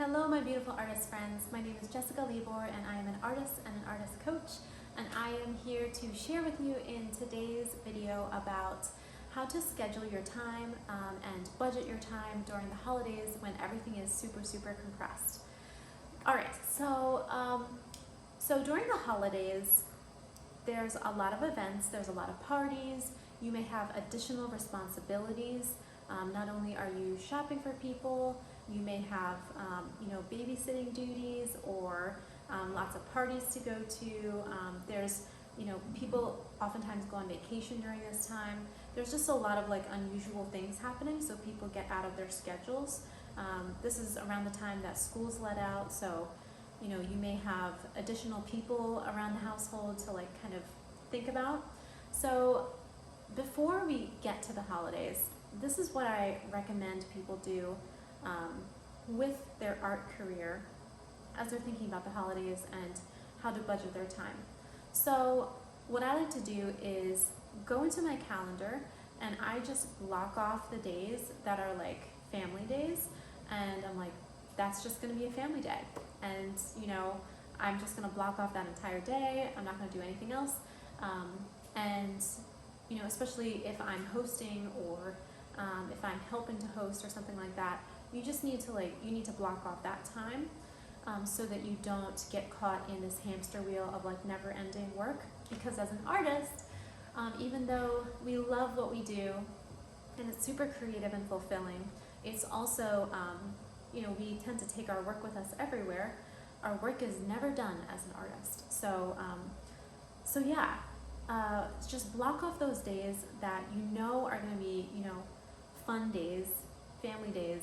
Hello my beautiful artist friends, my name is Jessica Libor and I am an artist and an artist coach, and I am here to share with you in today's video about how to schedule your time and budget your time during the holidays when everything is super compressed. Alright, so during the holidays there's a lot of events, there's a lot of parties, you may have additional responsibilities. Not only are you shopping for people, you may have babysitting duties or lots of parties to go to. There's people oftentimes go on vacation during this time. There's just a lot of unusual things happening, so people get out of their schedules. This is around the time that school's let out, so you may have additional people around the household to kind of think about. So before we get to the holidays, this is what I recommend people do with their art career as they're thinking about the holidays and how to budget their time. So what I like to do is go into my calendar and I just block off the days that are family days, and I'm like, that's just going to be a family day, and I'm just going to block off that entire day. I'm not going to do anything else, and especially if I'm hosting or if I'm helping to host or something like that, you just need to block off that time so that you don't get caught in this hamster wheel of never-ending work. Because as an artist, even though we love what we do and it's super creative and fulfilling, it's also we tend to take our work with us everywhere. Our work is never done as an artist. So just block off those days that are going to be fun days, family days,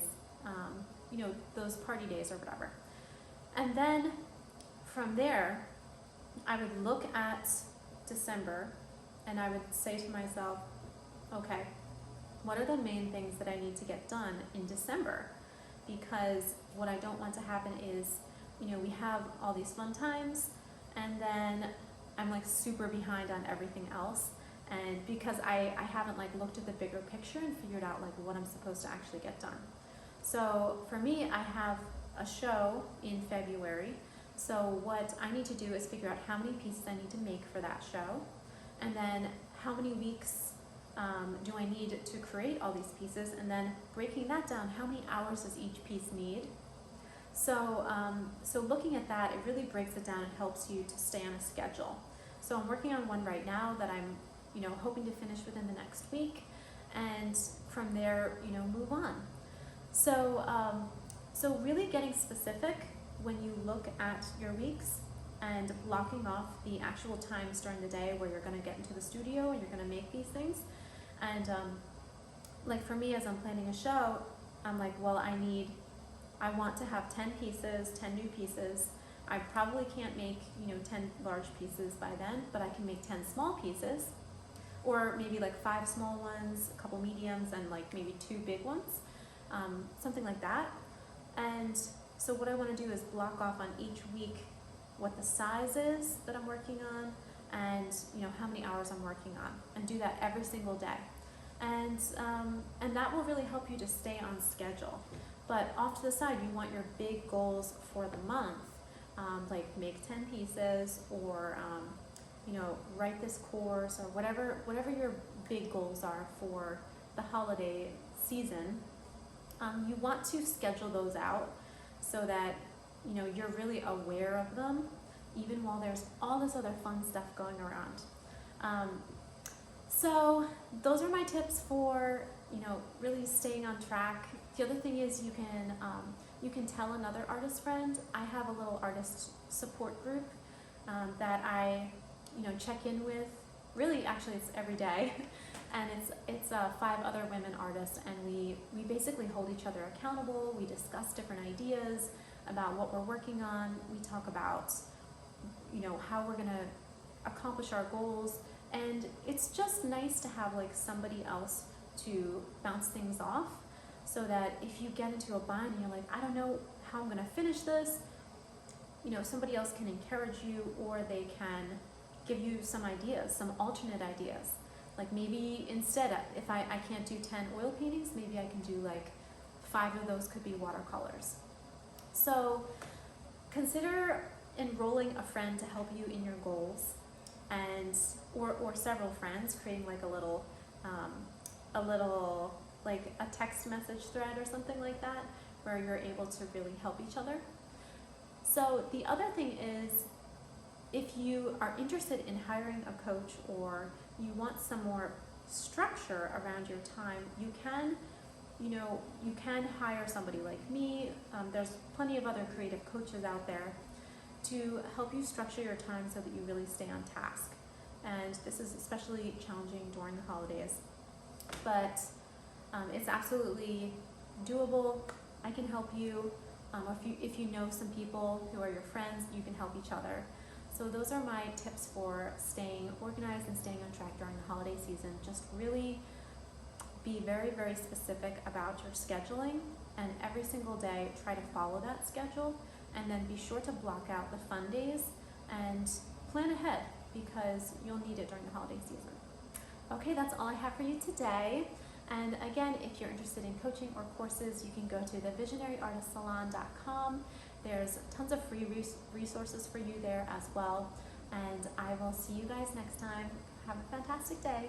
those party days or whatever. And then from there, I would look at December and I would say to myself, okay, what are the main things that I need to get done in December? Because what I don't want to happen is, we have all these fun times and then I'm super behind on everything else. And because I haven't looked at the bigger picture and figured out what I'm supposed to actually get done. So for me, I have a show in February. So what I need to do is figure out how many pieces I need to make for that show, and then how many weeks do I need to create all these pieces, and then breaking that down, how many hours does each piece need? So so looking at that, it really breaks it down and helps you to stay on a schedule. So I'm working on one right now that I'm hoping to finish within the next week, and from there move on. So so really getting specific when you look at your weeks and blocking off the actual times during the day where you're going to get into the studio and you're going to make these things. And for me, as I'm planning a show, I'm well, I want to have 10 pieces, 10 new pieces. I probably can't make 10 large pieces by then, but I can make 10 small pieces, or maybe 5 small ones, a couple mediums, and maybe 2 big ones, something like that. And so what I want to do is block off on each week what the size is that I'm working on, and how many hours I'm working on, and do that every single day. And that will really help you to stay on schedule. But off to the side, you want your big goals for the month, make 10 pieces, or write this course, or whatever your big goals are for the holiday season. You want to schedule those out so that you're really aware of them, even while there's all this other fun stuff going around. So those are my tips for really staying on track. The other thing is you can tell another artist friend. I have a little artist support group that I check in with. Really, actually, it's every day, and it's 5 other women artists, and we basically hold each other accountable. We discuss different ideas about what we're working on. We talk about how we're gonna accomplish our goals, and it's just nice to have somebody else to bounce things off, so that if you get into a bind and you're I don't know how I'm gonna finish this, somebody else can encourage you, or they can give you some ideas, some alternate ideas. Maybe instead, if I can't do 10 oil paintings, maybe I can do 5 of those could be watercolors. So consider enrolling a friend to help you in your goals, and or several friends, creating like a little like a text message thread or something like that, where you're able to really help each other. So the other thing is, if you are interested in hiring a coach, or you want some more structure around your time, you can hire somebody like me. There's plenty of other creative coaches out there to help you structure your time so that you really stay on task. And this is especially challenging during the holidays, but it's absolutely doable. I can help you. If you know some people who are your friends, you can help each other. So those are my tips for staying organized and staying on track during the holiday season. Just really be very, very specific about your scheduling, and every single day try to follow that schedule, and then be sure to block out the fun days and plan ahead, because you'll need it during the holiday season. Okay, that's all I have for you today. And again, if you're interested in coaching or courses, you can go to thevisionaryartistsalon.com. There's tons of free resources for you there as well. And I will see you guys next time. Have a fantastic day.